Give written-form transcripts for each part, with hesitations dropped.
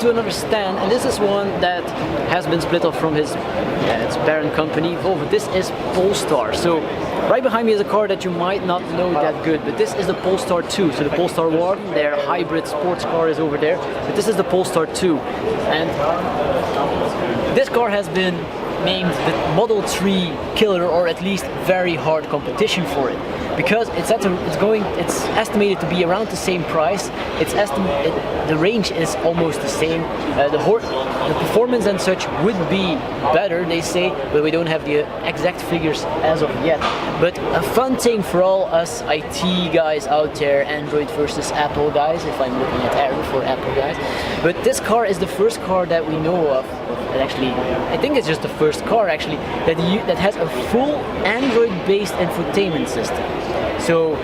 to another stand, and this is one that has been split off from its parent company, Volvo. This is Polestar. So right behind me is a car that you might not know that good, but this is the Polestar 2. So the Polestar 1, their hybrid sports car, is over there, but this is the Polestar 2. And this car has been named the Model 3 killer, or at least very hard competition for it, because it's estimated to be around the same price. The range is almost the same. The performance and such would be better, they say, but we don't have the exact figures as of yet. But a fun thing for all us IT guys out there, Android versus Apple guys, if I'm looking at Aaron for Apple guys. But this car is the first car that we know of, actually, I think it's just the first car actually, that has a full Android-based infotainment system. So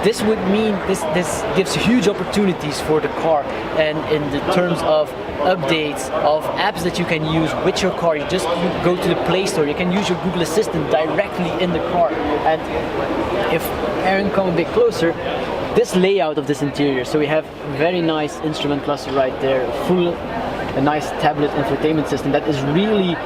this would mean this gives huge opportunities for the car, and in the terms of updates of apps that you can use with your car. You just go to the Play Store, you can use your Google Assistant directly in the car. And if Aaron come a bit closer, this layout of this interior, so we have very nice instrument cluster right there, a nice tablet infotainment system that is really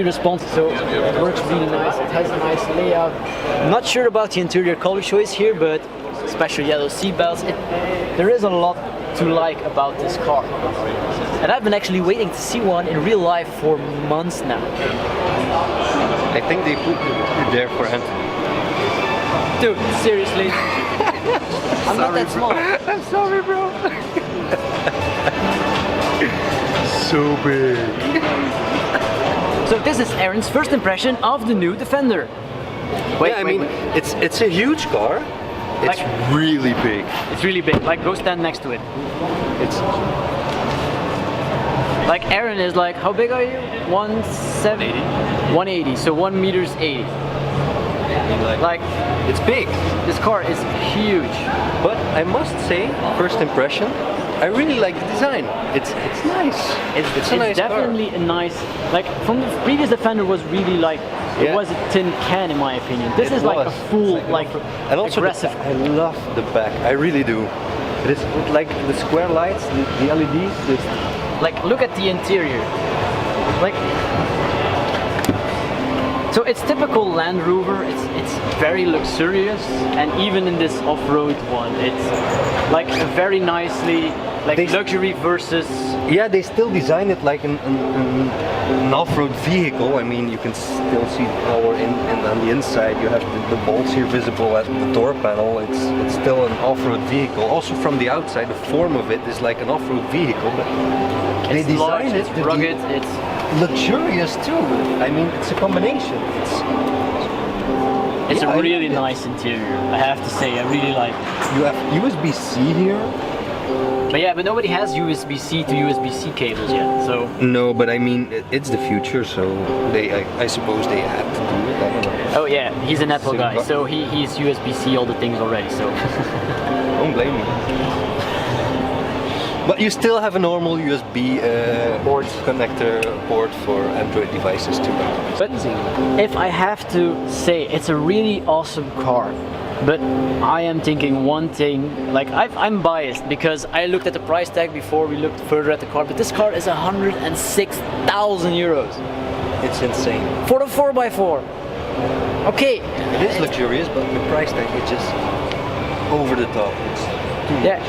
responsive, so it works really nice. It has a nice layout. I'm not sure about the interior color choice here, but special yellow seat belts. There is a lot to like about this car. And I've been actually waiting to see one in real life for months now. I think they put you there for Anthony. Dude, seriously. I'm not that small. I'm sorry, bro. So big. So this is Aaron's first impression of the new Defender. Wait. It's a huge car. It's really big. It's really big. Like, go stand next to it. It's like Aaron is like, how big are you? 170. 180. So 1 meters 80. Like, it's big. This car is huge. But I must say, first impression, I really like the design. It's nice. It's a nice definitely car. A nice, like, from the previous Defender was really like, it was a tin can in my opinion. This is like a full, and also aggressive. I love the back. I really do. It is like the square lights, the LEDs. Like, look at the interior. Like, so it's typical Land Rover. It's very luxurious, and even in this off-road one, it's like a very nicely luxury versus. Yeah, they still design it like an off-road vehicle. I mean, you can still see the power and on the inside you have the bolts here visible as the door panel. It's still an off-road vehicle. Also from the outside, the form of it is like an off-road vehicle, but they design it. It's rugged. It's luxurious too. I mean, it's a combination. It's a really nice interior, I have to say. I really like it. You have USB-C here. But nobody has USB-C to USB-C cables yet, so... No, but I mean, it's the future, so I suppose they had to do it, I don't know. Oh yeah, he's an Apple guy, so he's USB-C all the things already, so... Don't blame me. But you still have a normal USB port connector port for Android devices too. But if I have to say, it's a really awesome car. But I am thinking one thing, like I'm biased because I looked at the price tag before we looked further at the car, but this car is 106,000 euros. It's insane. For the 4x4. Okay. It is luxurious, but the price tag is just over the top. Yeah.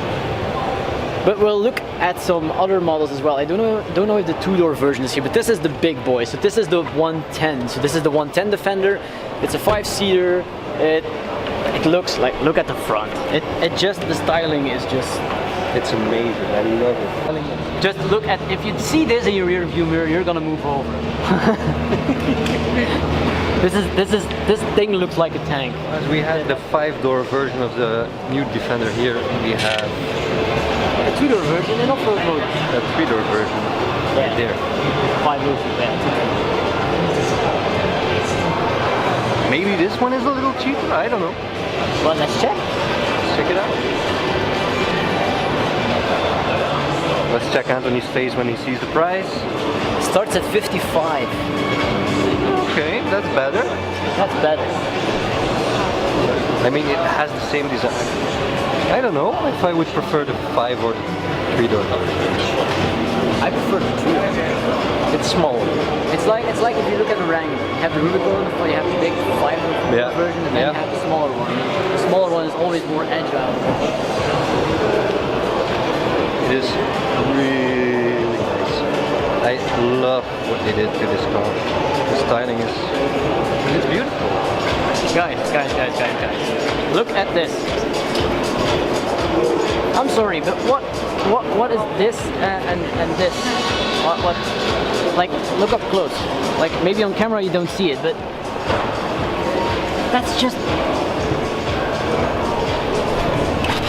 But we'll look at some other models as well. I don't know if the two-door version is here, but this is the big boy. So this is the 110. So this is the 110 Defender. It's a 5-seater. It looks like, look at the front. The styling is just... It's amazing, I love it. Just look at, if you see this in your rear view mirror, you're gonna move over. This thing looks like a tank. As we had the 5-door version of the new Defender here, we have a 2-door version in off-road mode. A 3-door version right there. 5 version, yeah. Maybe this one is a little cheaper, I don't know. Well, let's check. Check it out. Let's check Anthony's face when he sees the price. Starts at 55. Okay, that's better. That's better. I mean, it has the same design. I don't know if I would prefer the 5 or the 3-door. I prefer the two. It's small. It's like if you look at the Wrangler, you have the Rubicon, but you have the big 500 version, and then you have the smaller one. The smaller one is always more agile. It is really nice. I love what they did to this car. The styling is it's beautiful. Guys. Look at this. I'm sorry, but what is this and this? What? Like, look up close. Like, maybe on camera you don't see it, but that's just.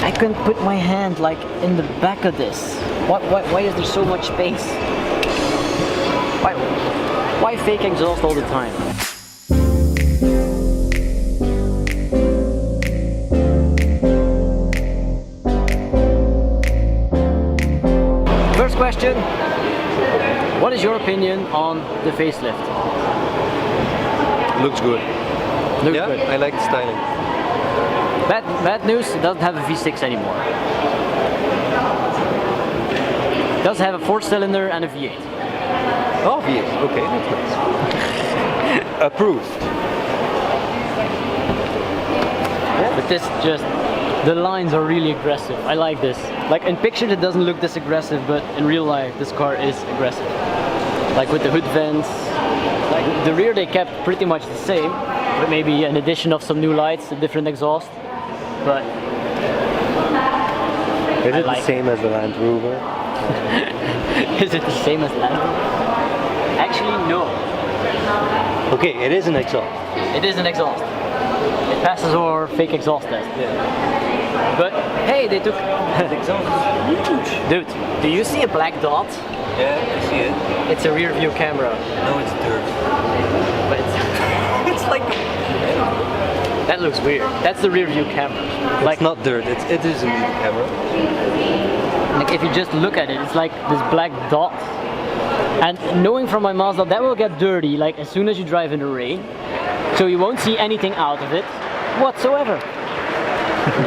I can put my hand like in the back of this. Why is there so much space? Why fake exhaust all the time? First question. What is your opinion on the facelift? Looks good. Looks good. I like the styling. Bad news, it doesn't have a V6 anymore. It does have a 4-cylinder and a V8. Oh, V8. Okay, that's nice. Approved. But this just, the lines are really aggressive. I like this. Like in pictures it doesn't look this aggressive, but in real life this car is aggressive. Like with the hood vents, like the rear they kept pretty much the same, but maybe an addition of some new lights, a different exhaust. But is it the same as the Land Rover? Is it the same as Land Rover? Actually, no. Okay, it is an exhaust. It is an exhaust. It passes our fake exhaust test. Yeah. But hey, they took The exhaust is huge. Dude, do you see a black dot? Yeah, I see it. It's a rear view camera. No, it's dirt. But it's like that looks weird. That's the rear view camera. Like, it's not dirt. It is a rear camera. Like if you just look at it, it's like this black dot. And knowing from my Mazda, that will get dirty like as soon as you drive in the rain. So you won't see anything out of it whatsoever.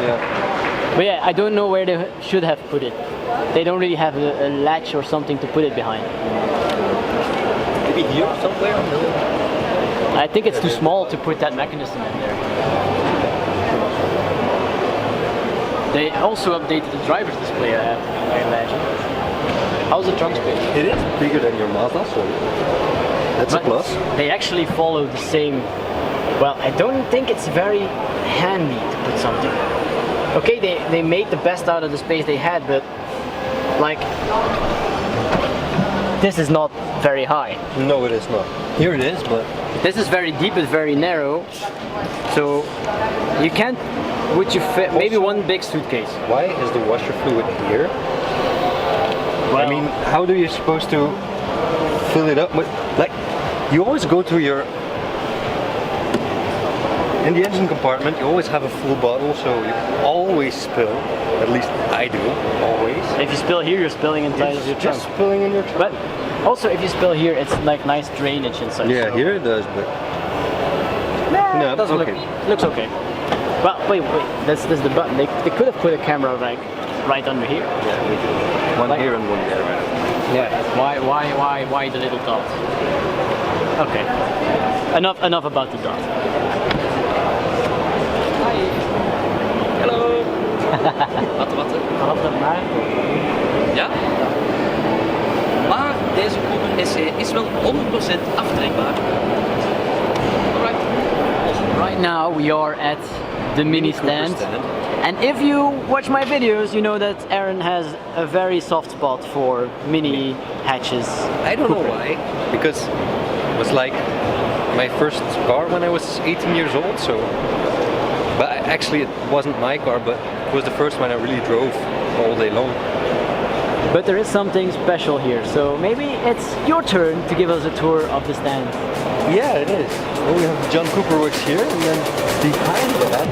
Yeah. But yeah, I don't know where they should have put it. They don't really have a latch or something to put it behind. Maybe here somewhere? I think it's too small to put that mechanism in there. They also updated the driver's display, I imagine. How's the trunk space? It is bigger than your Mazda, so that's a plus. They actually follow the same. Well, I don't think it's very handy to put something. Okay, they made the best out of the space they had, but like this is not very high. No, it is not. Here it is, but this is very deep, it's very narrow, so you can't. Would you fit maybe one big suitcase? Why is the washer fluid here? Well, I mean, how do you supposed to fill it up with? Like, you always go to your in the engine compartment. You always have a full bottle, so you always spill. At least I do, always. If you spill here, you're spilling inside of your trunk. Just spilling in your trunk. But also, if you spill here, it's like nice drainage inside. Yeah, so. here it does, but no, it doesn't okay. Looks okay. Well, wait, that's the button. They could have put a camera like right under here. Yeah, we do. One here and one there. Yeah. Why the little dot? Okay. Enough about the dot. Hi. Hallo. Wat? Vanaf de maar. Ja? Maar deze Cooper SE is wel 100% aftrekbaar. Alright. Right now we are at the Mini stand. And if you watch my videos, you know that Aaron has a very soft spot for Mini hatches. I don't know why, because it was like my first car when I was 18 years old, so. But actually it wasn't my car, but it was the first one I really drove all day long. But there is something special here, so maybe it's your turn to give us a tour of the stand. Yeah, it is. Well, we have John Cooper Works here, and then behind that.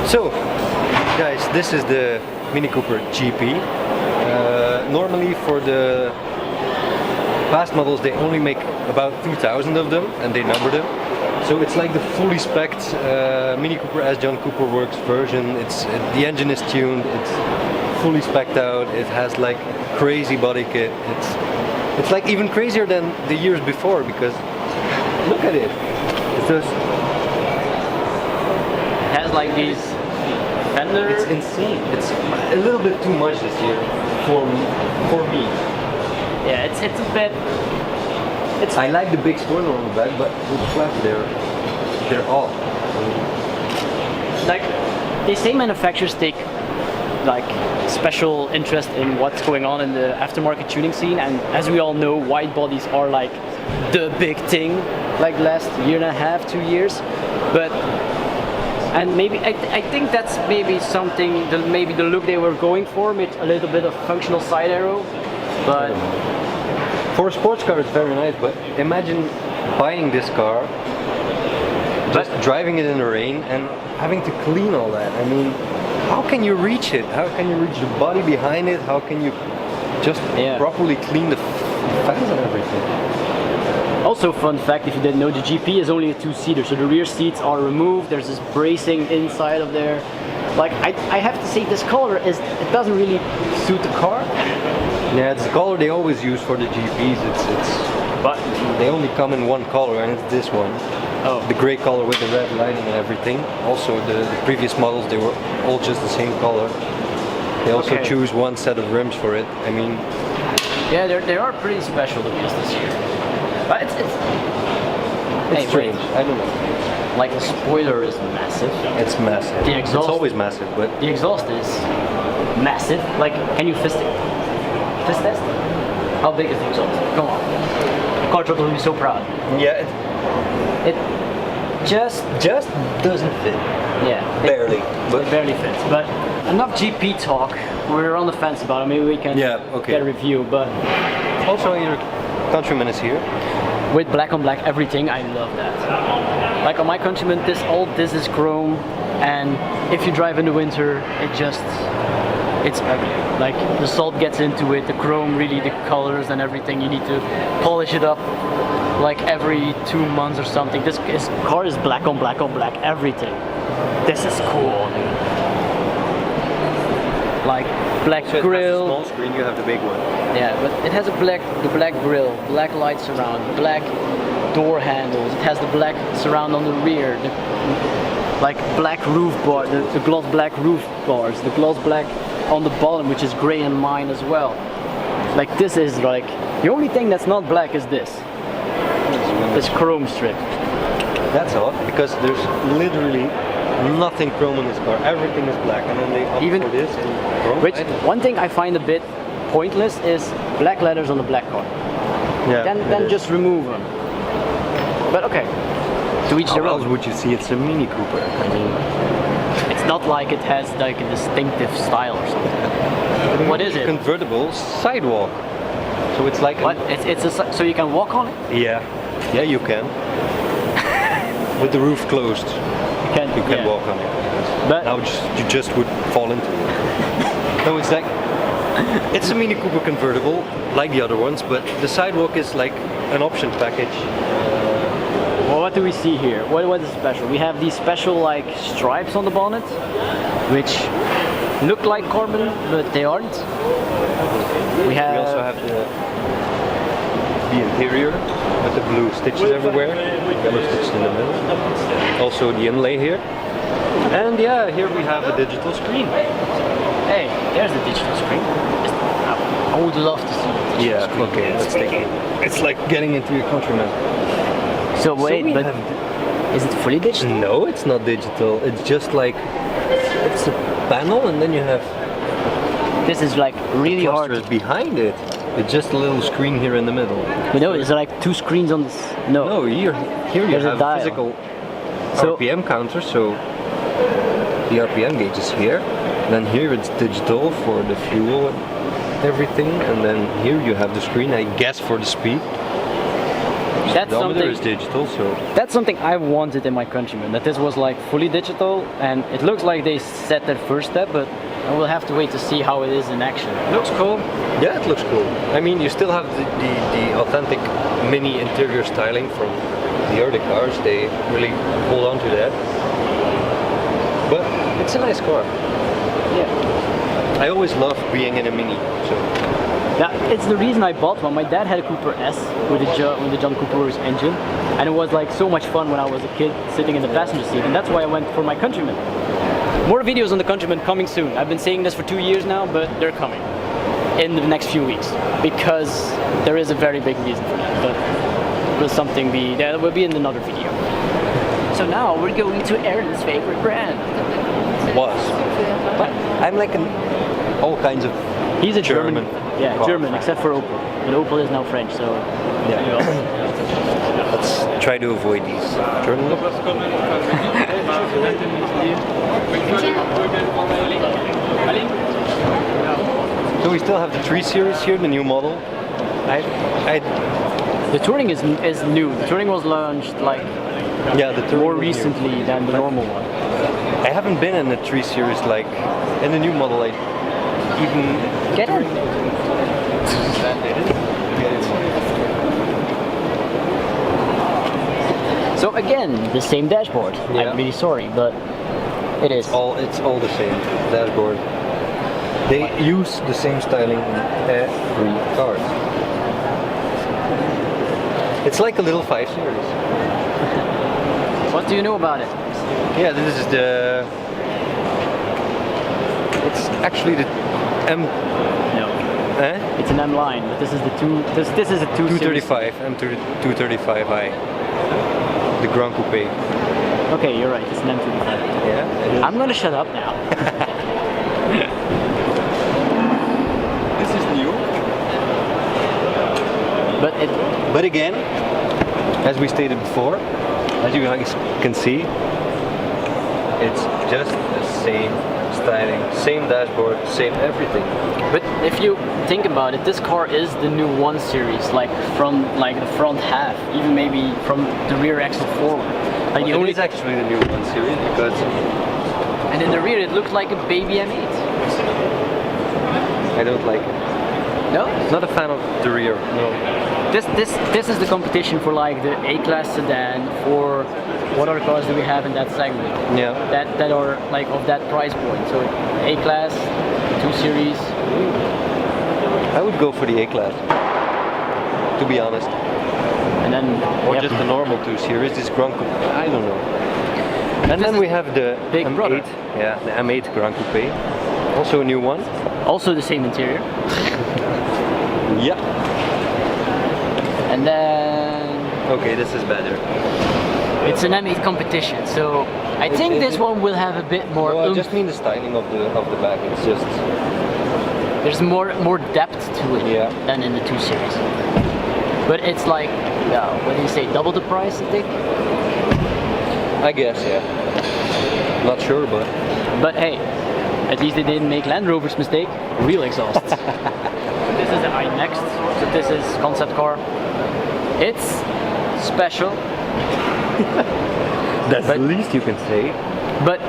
So, guys, this is the Mini Cooper GP. Normally for the past models they only make about 2,000 of them and they number them. So So it's like the fully spec'd Mini Cooper as John Cooper Works version. The engine is tuned. It's fully spec'd out. It has like crazy body kit. It's like even crazier than the years before because look at it. It's just It has like these fender. it's insane. It's a little bit too much this year for me. Yeah, it's a bit. I like the big spoiler on the back, but with the flaps they're off. Like they say manufacturers take like special interest in what's going on in the aftermarket tuning scene, and as we all know, wide bodies are like the big thing like last year and a half, 2 years. But and maybe I think that's maybe something maybe the look they were going for with a little bit of functional side arrow, but for a sports car it's very nice, but imagine buying this car, just driving it in the rain and having to clean all that. I mean, how can you reach it? How can you reach the body behind it? How can you just properly clean the fans and everything? also, fun fact, if you didn't know, the GP is only a two-seater, so the rear seats are removed. There's this bracing inside of there. Like I have to say, this color it doesn't really suit the car. Yeah, it's the color they always use for the GPs. But they only come in one color, and it's this one. Oh. The grey color with the red lining and everything. Also, the previous models, they were all just the same color. They also choose one set of rims for it. I mean, yeah, they are pretty special looking this year. But it's strange. I don't know. Like the spoiler is massive. It's massive. The exhaust, it's always massive, but the exhaust is massive. Like, can you fist it? Fist test? How big is the exhaust? Come on. Car Trot will be so proud. yeah, It just doesn't fit. yeah, Barely. it barely fits. But enough GP talk. We're on the fence about it. Maybe we can get a review. But Also, your Countryman is here. with black on black everything, I love that. Like on my Countryman, this is chrome, and if you drive in the winter, it's ugly. Like the salt gets into it, the chrome, really the colors and everything. You need to polish it up like every 2 months or something. This car is black on black on black everything. This is cool. Like black So it grill. has a small screen, you have the big one. Yeah, but it has the black grill, black light surround, black door handles. It has the black surround on the rear, like black roof bar, the gloss black roof bars, the gloss black on the bottom, which is gray in mine as well. Like this is like the only thing that's not black is this chrome strip. That's odd, because there's literally nothing chrome in this car. Everything is black, and then they opt Even- for this in chrome. Which one thing I find a bit pointless is black letters on the black car. Yeah, Then just remove them. But okay, to each their How else own. would you see it's a Mini Cooper? I mean, It's not like it has like a distinctive style or something. What is it? Convertible sidewalk. So it's like What? So you can walk on it? Yeah, you can. With the roof closed, you can walk on it. But Now you just would fall into it. No, it's like it's a Mini Cooper convertible, like the other ones, but the sidewalk is like an option package. well, what do we see here? What is special? We have these special like stripes on the bonnet, which look like carbon, but they aren't. We We also have the interior with the blue stitches everywhere, yellow stitches in the middle. Also the inlay here. And yeah, here we have a digital screen. Hey, there's the digital screen. I would love to see the digital screen. Okay, let's take it. It's like getting into your Countryman. So wait, we but have is it fully digital? No, it's not digital. It's just like it's a panel, and then you have This is like really hard. clusters behind it. It's just a little screen here in the middle. But no, is there like two screens on this? No. No, here you There's a have dial. physical So- RPM counter. So the RPM gauge is here. Then here it's digital for the fuel and everything, and then here you have the screen, I guess, for the speed. That's Speedometer something. is digital, so That's something I wanted in my Countryman. That this was like fully digital, and it looks like they set that first step, but I will have to wait to see how it is in action. looks cool. Yeah, it looks cool. I mean, you still have the authentic Mini interior styling from the early cars, they really hold on to that. But it's a nice car. Yeah. I always loved being in a Mini. So. Yeah, it's the reason I bought one. My dad had a Cooper S with the John Cooper's engine, and it was like so much fun when I was a kid sitting in the passenger seat, and that's why I went for my Countryman. More videos on the Countryman coming soon. I've been saying this for 2 years now, but they're coming in the next few weeks because there is a very big reason for that. But will something be? That will be in another video. So now we're going to Aaron's favorite brand. Was. But I'm like all kinds of. He's a German. Yeah, car German, fan. except for Opel. But Opel is now French, so Yeah. Let's try to avoid these German. So we still have the 3 Series here, the new model. the Touring is new. The Touring was launched like Yeah, the Touring more is new. recently than the normal one. I haven't been in the 3 Series like in the new model. I even Get in. So again, the same dashboard. Yeah. I'm really sorry, but it is. it's all the same dashboard. They use the same styling in every car. It's like a little 5 Series. What do you know about it? Yeah, this is the. It's actually the M. No. Eh? It's an M line, but this is the two. This is a 235 M235i. The Grand Coupe. Okay, you're right. It's an M35. Yeah. I'm gonna shut up now. This is new. But again, as we stated before, as you guys can see, it's just the same styling, same dashboard, same everything. But if you think about it, this car is the new 1 Series, like from like the front half, even maybe from the rear axle forward. Like the It only is actually the new 1 Series because and in the rear it looked like a baby M8. I don't like it. No? Not a fan of the rear. No. This is the competition for like the A-class sedan, or what other cars do we have in that segment? Yeah. That are like of that price point. So A-class, 2 Series. I would go for the A-Class, to be honest. And then Or we just have the normal 2 Series, this Grand Coupe, I don't know. And then we have the Big M8, brother. yeah, the M8 Grand Coupe, also a new one. also the same interior. Yeah. And then Okay, this is better. it's an M8 competition, so I think this one will have a bit more No, I oomph. just mean the styling of the back. It's just There's more depth to it Yeah. than in the 2 Series. But it's like, what do you say, double the price, I think? I guess, yeah. Not sure, but But hey, at least they didn't make Land Rover's mistake, real exhaust. This is the iNext, so this is concept car. It's special, that's But- the least you can say. but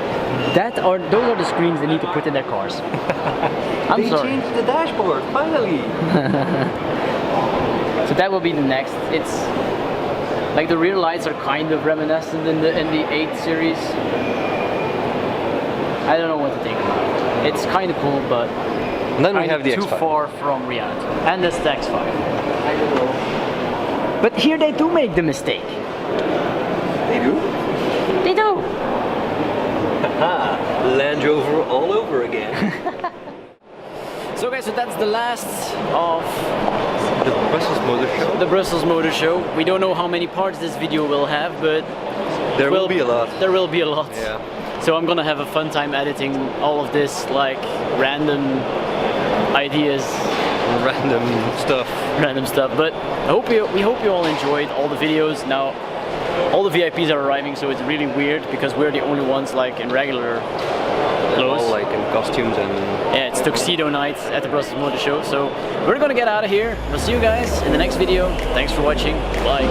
those are the screens they need to put in their cars. I'm They sorry. changed the dashboard, finally! So that will be the next. It's like the rear lights are kind of reminiscent in the 8 Series. I don't know what to think about it. It's kind of cool, but And then we kind have of the too X5. far from reality. And the X5. I don't know. But here they do make the mistake. They do? They do. Land Rover all over again. So guys, so that's the last of The Brussel Motor Show. the Brussels Motor Show. We don't know how many parts this video will have, but There will be a lot. There will be a lot. Yeah. So I'm gonna have a fun time editing all of this, like random ideas, Random stuff. But we hope you all enjoyed all the videos. Now, all the VIPs are arriving, so it's really weird because we're the only ones like in regular clothes. All like in costumes and Yeah, it's tuxedo night at the Brussels Motor Show. So we're gonna get out of here. We'll see you guys in the next video. Thanks for watching. Bye.